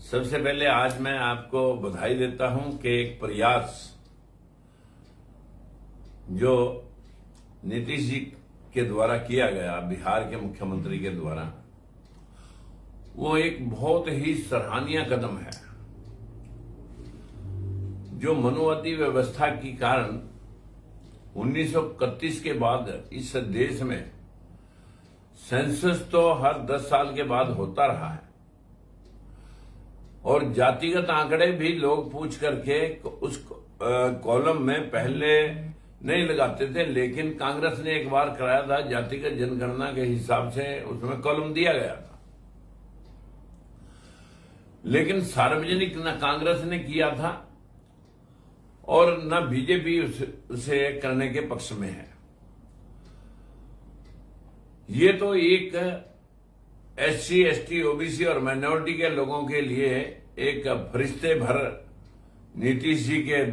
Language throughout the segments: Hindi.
सबसे पहले आज मैं आपको बधाई देता हूं कि एक प्रयास जो नीतीश जी के द्वारा किया गया, बिहार के मुख्यमंत्री के द्वारा, वो एक बहुत ही सराहनीय कदम है। जो मनुवादी व्यवस्था के कारण 1931 के बाद इस देश में सेंसस तो हर 10 साल के बाद होता रहा है और जातिगत आंकड़े भी लोग पूछ करके उस कॉलम में पहले नहीं लगाते थे, लेकिन कांग्रेस ने एक बार कराया था, जातिगत जनगणना के हिसाब से उसमें कॉलम दिया गया था। लेकिन सार्वजनिक न कांग्रेस ने किया था और न बीजेपी उसे करने के पक्ष में है। ये तो एक एससी, एसटी, ओबीसी और माइनॉरिटी के लोगों के लिए एक फरिश्ते भर नीतीश जी के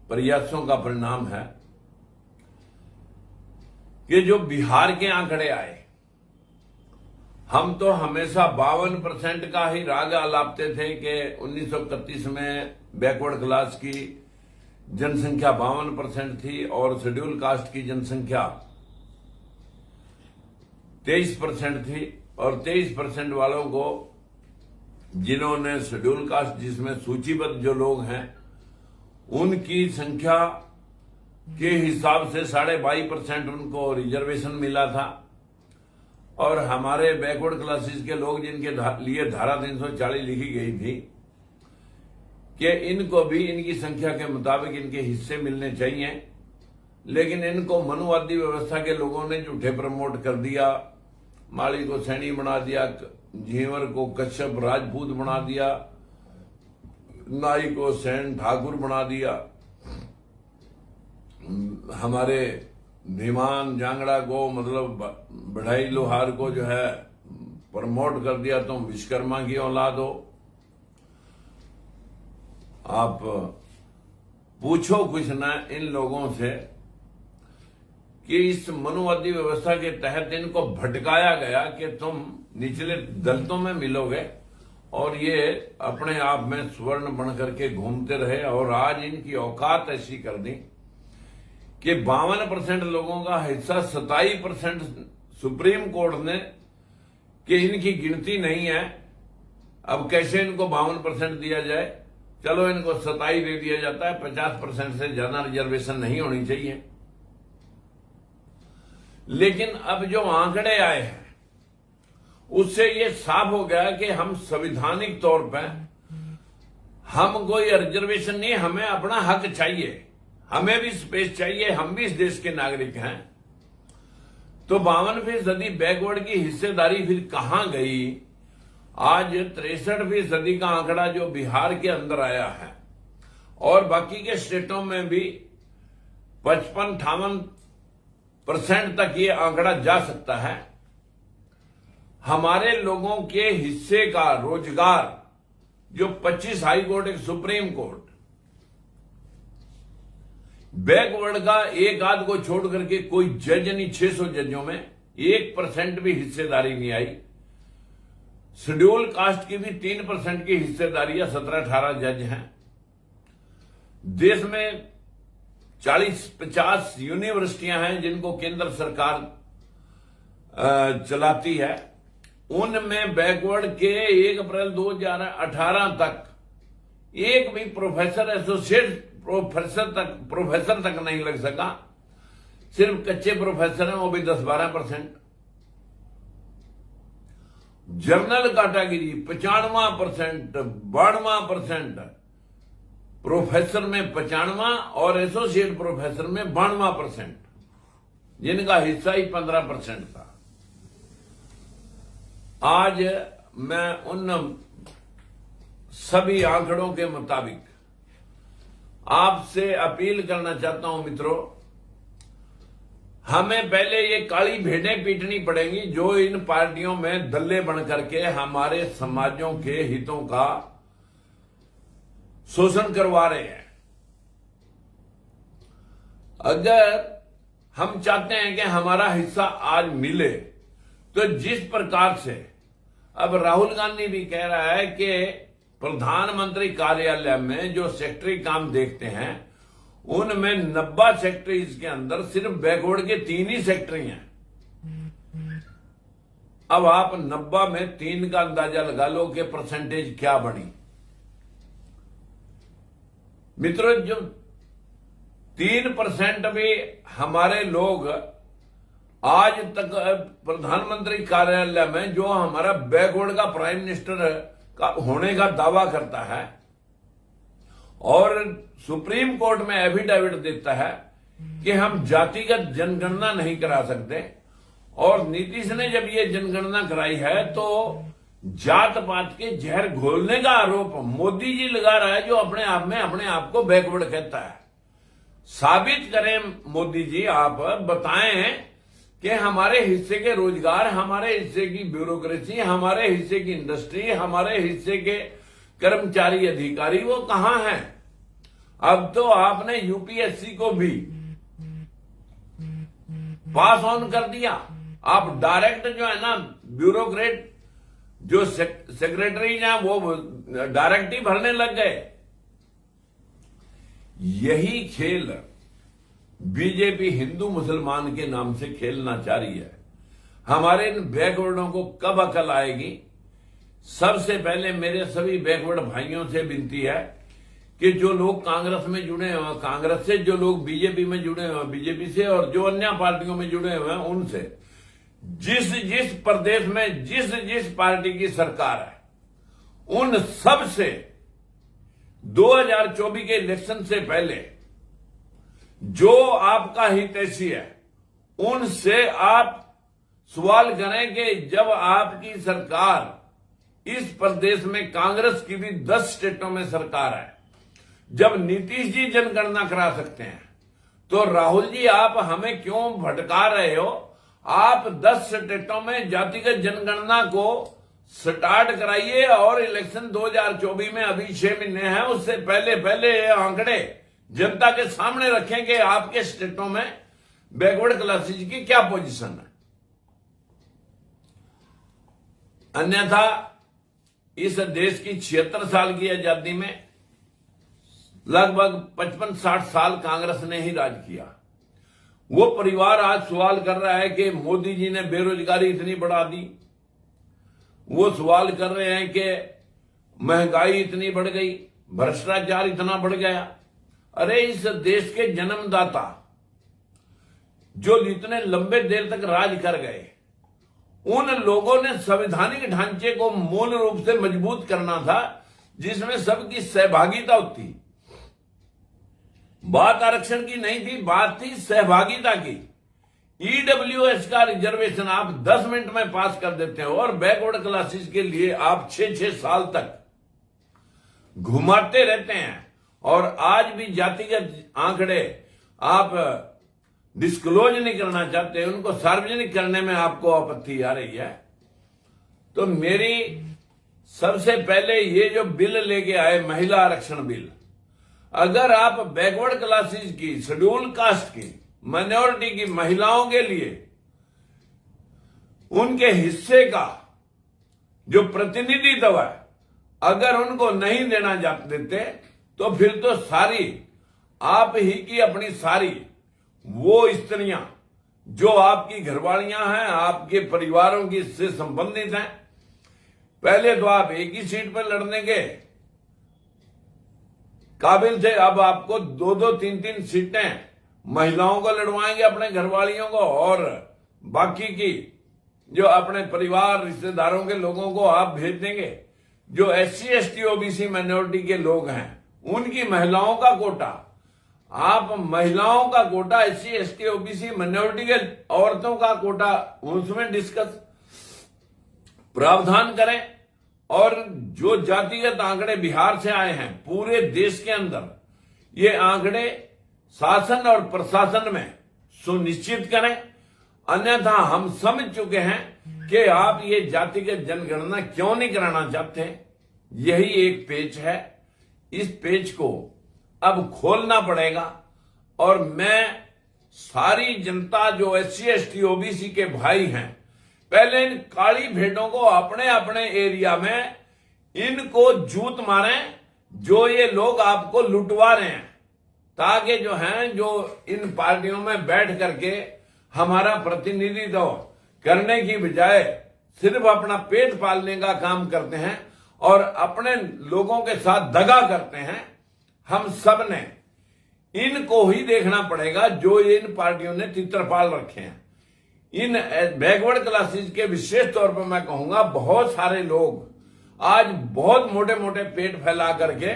प्रयासों का परिणाम है कि जो बिहार के आंकड़े आए, हम तो हमेशा 52% का ही राग आलापते थे कि 1931 में बैकवर्ड क्लास की जनसंख्या 52% थी और शेड्यूल कास्ट की जनसंख्या 23% थी और 23% वालों को, जिन्होंने शेड्यूल कास्ट जिसमें सूचीबद्ध जो लोग हैं, उनकी संख्या के हिसाब से 22.5% उनको रिजर्वेशन मिला था और हमारे बैकवर्ड क्लासेस के लोग जिनके लिए धारा 340 लिखी गई थी कि इनको भी इनकी संख्या के मुताबिक इनके हिस्से मिलने चाहिए, लेकिन इनको मनुवादी व्यवस्था के लोगों ने झूठे प्रमोट कर दिया। माली को सैनी बना दिया, झींवर को कश्यप राजपूत बना दिया, नाई को सेन ठाकुर बना दिया, हमारे धीमान जांगड़ा को मतलब बढ़ाई लोहार को जो है प्रमोट कर दिया, तुम विश्वकर्मा की औलाद हो। आप पूछो कुछ ना इन लोगों से कि इस मनुवादी व्यवस्था के तहत इनको भटकाया गया कि तुम निचले दलितों में मिलोगे और ये अपने आप में स्वर्ण बन करके घूमते रहे। और आज इनकी औकात ऐसी कर दी कि 52% लोगों का हिस्सा 27% सुप्रीम कोर्ट ने कि इनकी गिनती नहीं है। अब कैसे इनको 52% दिया जाए? चलो इनको 27 दे दिया जाता है, 50% से ज्यादा रिजर्वेशन नहीं होनी चाहिए। लेकिन अब जो आंकड़े आए हैं उससे ये साफ हो गया कि हम संवैधानिक तौर पर हम कोई रिजर्वेशन नहीं, हमें अपना हक चाहिए, हमें भी स्पेस चाहिए, हम भी इस देश के नागरिक हैं। तो 52% बैकवर्ड की हिस्सेदारी फिर कहां गई? आज 63% का आंकड़ा जो बिहार के अंदर आया है और बाकी के स्टेटों में भी 55-58% तक ये आंकड़ा जा सकता है। हमारे लोगों के हिस्से का रोजगार जो 25 हाई कोर्ट, एक सुप्रीम कोर्ट, बैकवर्ड का एक आध को छोड़ करके कोई जज नहीं, 600 जजों में 1% भी हिस्सेदारी नहीं आई। शेड्यूल कास्ट की भी 3% की हिस्सेदारी है, 17-18 जज हैं। देश में 40-50 यूनिवर्सिटियां हैं जिनको केंद्र सरकार चलाती है। उनमें बैकवर्ड के 1 अप्रैल 2018 तक एक भी प्रोफेसर, एसोसिएट प्रोफेसर तक नहीं लग सका। सिर्फ कच्चे प्रोफेसर हैं, वो भी 10-12%। जनरल कैटेगरी 95%, 92%, प्रोफेसर में 95 और एसोसिएट प्रोफेसर में 92%, जिनका हिस्सा ही 15% था। आज मैं उन सभी आंकड़ों के मुताबिक आपसे अपील करना चाहता हूं, मित्रों, हमें पहले ये काली भेड़ें पीटनी पड़ेंगी जो इन पार्टियों में दल्ले बन करके हमारे समाजों के हितों का शोषण करवा रहे हैं। अगर हम चाहते हैं कि हमारा हिस्सा आज मिले, तो जिस प्रकार से अब राहुल गांधी भी कह रहा है कि प्रधानमंत्री कार्यालय में जो सेक्रेटरी काम देखते हैं, उनमें 90 सेक्रेटरीज के अंदर सिर्फ बैकवर्ड के 3 ही सेक्रेटरी हैं। अब आप 90 में 3 का अंदाजा लगा लो कि परसेंटेज क्या बनी। मित्रों, जो 3% भी हमारे लोग आज तक प्रधानमंत्री कार्यालय में जो हमारा बैकवर्ड का प्राइम मिनिस्टर का होने का दावा करता है और सुप्रीम कोर्ट में एफिडेविट देता है कि हम जातिगत जनगणना नहीं करा सकते, और नीतीश ने जब ये जनगणना कराई है तो जात पात के जहर घोलने का आरोप मोदी जी लगा रहा है, जो अपने आप में अपने आप को बैकवर्ड कहता है। साबित करें मोदी जी, आप बताएं कि हमारे हिस्से के रोजगार, हमारे हिस्से की ब्यूरोक्रेसी, हमारे हिस्से की इंडस्ट्री, हमारे हिस्से के कर्मचारी अधिकारी वो कहां हैं। अब तो आपने यूपीएससी को भी पास ऑन कर दिया। आप डायरेक्ट जो है ना, ब्यूरोक्रेट जो सेक्रेटरी हैं वो डायरेक्ट ही भरने लग गए। यही खेल बीजेपी हिंदू मुसलमान के नाम से खेलना चाह रही है। हमारे इन बैकवर्डों को कब अकल आएगी? सबसे पहले मेरे सभी बैकवर्ड भाइयों से विनती है कि जो लोग कांग्रेस में जुड़े हुए, कांग्रेस से, जो लोग बीजेपी में जुड़े हुए बीजेपी से, और जो अन्य पार्टियों में जुड़े हुए हैं उनसे, जिस जिस प्रदेश में जिस जिस पार्टी की सरकार है, उन सब से 2024 के इलेक्शन से पहले जो आपका हितैषी है उनसे आप सवाल करें कि जब आपकी सरकार इस प्रदेश में, कांग्रेस की भी 10 स्टेटों में सरकार है, जब नीतीश जी जनगणना करा सकते हैं, तो राहुल जी आप हमें क्यों भटका रहे हो? आप 10 स्टेटों में जातिगत जनगणना को स्टार्ट कराइए और इलेक्शन 2024 में अभी 6 महीने हैं, उससे पहले पहले ये आंकड़े जनता के सामने रखें कि आपके स्टेटों में बैकवर्ड क्लासेज की क्या पोजीशन है। अन्यथा इस देश की 76 साल की आजादी में लगभग 55-60 साल कांग्रेस ने ही राज किया। वो परिवार आज सवाल कर रहा है कि मोदी जी ने बेरोजगारी इतनी बढ़ा दी। वो सवाल कर रहे हैं कि महंगाई इतनी बढ़ गई, भ्रष्टाचार इतना बढ़ गया। अरे इस देश के जन्मदाता जो इतने लंबे देर तक राज कर गए, उन लोगों ने संवैधानिक ढांचे को मूल रूप से मजबूत करना था, जिसमें सबकी सहभागिता होती। बात आरक्षण की नहीं थी, बात थी सहभागिता की। ईडब्ल्यूएस का रिजर्वेशन आप 10 मिनट में पास कर देते हो, और बैकवर्ड क्लासेस के लिए आप 6-6 साल तक घुमाते रहते हैं। और आज भी जातिगत आंकड़े आप डिस्क्लोज नहीं करना चाहते, उनको सार्वजनिक करने में आपको आपत्ति आ रही है। तो मेरी सबसे पहले ये जो बिल लेके आए, महिला आरक्षण बिल, अगर आप बैकवर्ड क्लासेस की, शेड्यूल कास्ट की, माइनॉरिटी की महिलाओं के लिए उनके हिस्से का जो प्रतिनिधित्व है, अगर उनको नहीं देना देते, तो फिर तो सारी आप ही की अपनी सारी वो स्त्रियां जो आपकी घरवालियां हैं, आपके परिवारों की से संबंधित हैं, पहले तो आप एक ही सीट पर लड़ने के काबिल थे, अब आपको 2-2, 3-3 सीटें महिलाओं को लड़वाएंगे, अपने घरवालियों को, और बाकी की जो अपने परिवार रिश्तेदारों के लोगों को आप भेज देंगे। जो SC, ST, OBC माइनॉरिटी के लोग हैं, उनकी महिलाओं का कोटा, आप महिलाओं का quota, SC, ST, OBC minority के औरतों का कोटा, उसमें डिस्कस प्रावधान करें। और जो जातिगत आंकड़े बिहार से आए हैं, पूरे देश के अंदर ये आंकड़े शासन और प्रशासन में सुनिश्चित करें। अन्यथा हम समझ चुके हैं कि आप ये जातिगत जनगणना क्यों नहीं कराना चाहते। यही एक पेच है, इस पेच को अब खोलना पड़ेगा। और मैं सारी जनता जो SC, ST, OBC के भाई हैं, पहले इन काली भेड़ों को अपने अपने एरिया में इनको जूत मारें जो ये लोग आपको लुटवा रहे हैं, ताकि जो हैं जो इन पार्टियों में बैठ करके हमारा प्रतिनिधित्व करने की बजाय सिर्फ अपना पेट पालने का काम करते हैं और अपने लोगों के साथ दगा करते हैं। हम सब ने इनको ही देखना पड़ेगा जो इन पार्टियों ने तित्रपाल रखे हैं। इन बैकवर्ड क्लासेस के विशेष तौर पर मैं कहूंगा, बहुत सारे लोग आज बहुत मोटे मोटे पेट फैला करके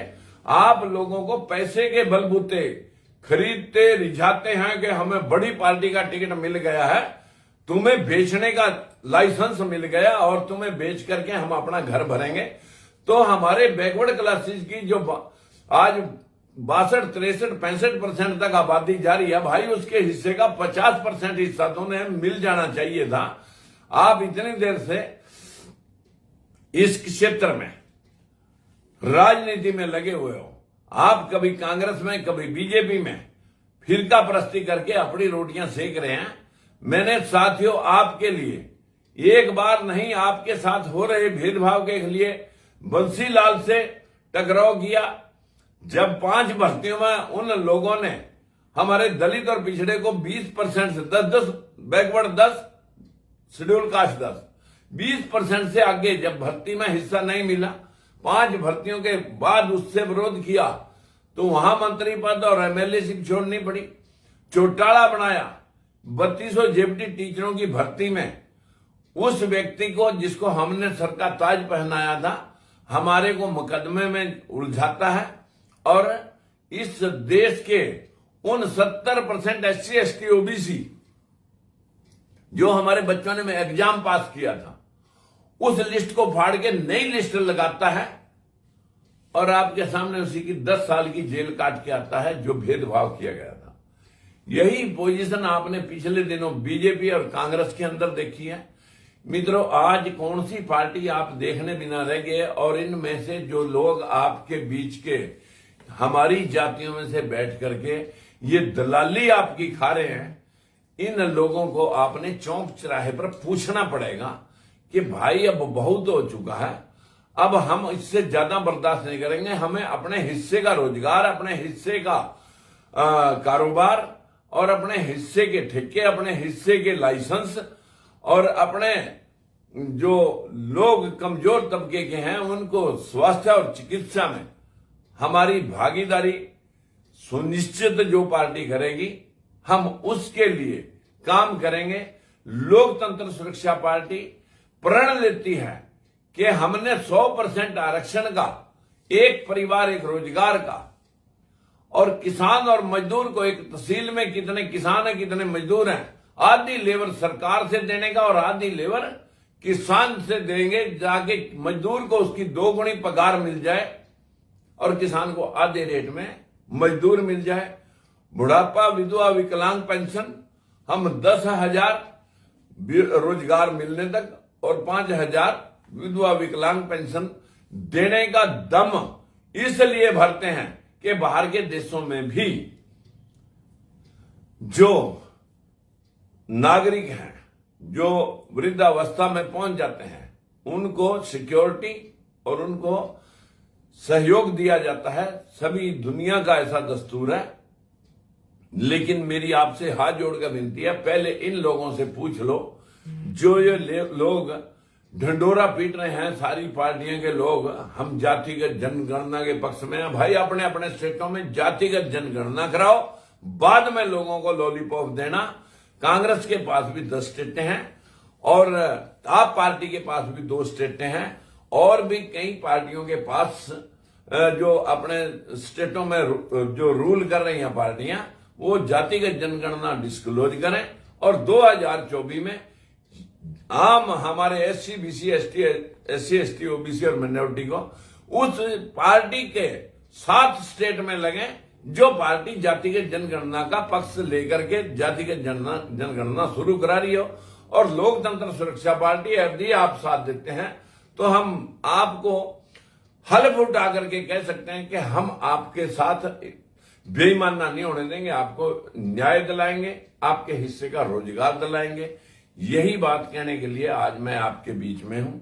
आप लोगों को पैसे के बलबूते खरीदते रिझाते हैं कि हमें बड़ी पार्टी का टिकट मिल गया है, तुम्हें बेचने का लाइसेंस मिल गया और तुम्हें बेच करके हम अपना घर भरेंगे। तो हमारे बैकवर्ड क्लासेस की जो आज 62, 63, 65% तक आबादी जा रही है, भाई उसके हिस्से का 50% हिस्सा तो उन्हें मिल जाना चाहिए था। आप इतनी देर से इस क्षेत्र में राजनीति में लगे हुए हो, आप कभी कांग्रेस में कभी बीजेपी में फिरका परस्ती करके अपनी रोटियां सेक रहे हैं। मैंने साथियों आपके लिए एक बार नहीं, आपके साथ हो रहे भेदभाव के लिए बंसीलाल से टकराव किया। जब 5 भर्तियों में उन लोगों ने हमारे दलित और पिछड़े को 20% से 10, बैकवर्ड 10, शेड्यूल कास्ट 10, 20% से आगे जब भर्ती में हिस्सा नहीं मिला, 5 भर्तियों के बाद उससे विरोध किया तो वहां मंत्री पद और एमएलए छोड़नी पड़ी। चौटाला बनाया 3200 जेपटी टीचरों की भर्ती में। उस व्यक्ति को जिसको हमने सर का ताज पहनाया था, हमारे को मुकदमे में उलझाता है और इस देश के उन 70% SC, ST, OBC जो हमारे बच्चों ने एग्जाम पास किया था, उस लिस्ट को फाड़ के नई लिस्ट लगाता है और आपके सामने उसी की 10 साल की जेल काट के आता है जो भेदभाव किया गया था। यही पोजीशन आपने पिछले दिनों बीजेपी और कांग्रेस के अंदर देखी है। मित्रों, आज कौन सी पार्टी आप देखने बिना रह गए और इनमें से जो लोग आपके बीच के हमारी जातियों में से बैठ करके ये दलाली आपकी खा रहे हैं, इन लोगों को आपने चौक चौराहे पर पूछना पड़ेगा कि भाई अब बहुत हो चुका है, अब हम इससे ज्यादा बर्दाश्त नहीं करेंगे। हमें अपने हिस्से का रोजगार, अपने हिस्से का कारोबार और अपने हिस्से के ठेके, अपने हिस्से के लाइसेंस और अपने जो लोग कमजोर तबके के हैं उनको स्वास्थ्य और चिकित्सा में हमारी भागीदारी सुनिश्चित जो पार्टी करेगी, हम उसके लिए काम करेंगे। लोकतंत्र सुरक्षा पार्टी प्रण लेती है कि हमने 100% आरक्षण का, एक परिवार एक रोजगार का, और किसान और मजदूर को एक तहसील में कितने किसान हैं कितने मजदूर हैं, आधी लेबर सरकार से देने का और आधी लेबर किसान से देंगे, जाके मजदूर को उसकी 2 गुनी पगार मिल जाए और किसान को आधे रेट में मजदूर मिल जाए। बुढ़ापा, विधवा, विकलांग पेंशन हम 10,000 रोजगार मिलने तक और 5,000 विधवा विकलांग पेंशन देने का दम इसलिए भरते हैं कि बाहर के देशों में भी जो नागरिक हैं जो वृद्धावस्था में पहुंच जाते हैं उनको सिक्योरिटी और उनको सहयोग दिया जाता है। सभी दुनिया का ऐसा दस्तूर है। लेकिन मेरी आपसे हाथ जोड़कर विनती है, पहले इन लोगों से पूछ लो जो ये लोग ढंडोरा पीट रहे हैं, सारी पार्टियों के लोग हम जातिगत जनगणना के पक्ष में हैं। भाई अपने अपने स्टेटों में जातिगत जनगणना कराओ, बाद में लोगों को लॉलीपॉप देना। कांग्रेस के पास भी 10 स्टेटें हैं और आप पार्टी के पास भी 2 स्टेटें हैं और भी कई पार्टियों के पास जो अपने स्टेटों में जो रूल कर रही हैं पार्टियां, वो जातिगत जनगणना डिस्क्लोज करें और 2024 में आम हमारे SC, BC, SC, ST, OBC और माइनॉरिटी को उस पार्टी के 7 स्टेट में लगे जो पार्टी जातिगत जनगणना का पक्ष लेकर के जातिगत जनगणना शुरू करा रही हो। और लोकतंत्र सुरक्षा पार्टी FD आप साथ देते हैं तो हम आपको हल्फ उठा करके कह सकते हैं कि हम आपके साथ बेईमानना नहीं होने देंगे, आपको न्याय दिलाएंगे, आपके हिस्से का रोजगार दिलाएंगे। यही बात कहने के लिए आज मैं आपके बीच में हूं।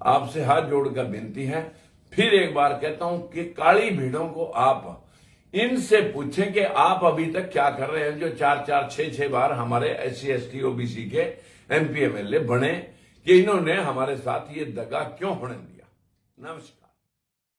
आपसे हाथ जोड़कर विनती है, फिर एक बार कहता हूं कि काली भीड़ों को आप इनसे पूछें कि आप अभी तक क्या कर रहे हैं, जो 4-4, 6-6 बार हमारे SC ST OBC के MP MLA बने, कि इन्होंने हमारे साथ ये दगा क्यों होने दिया। नमस्कार।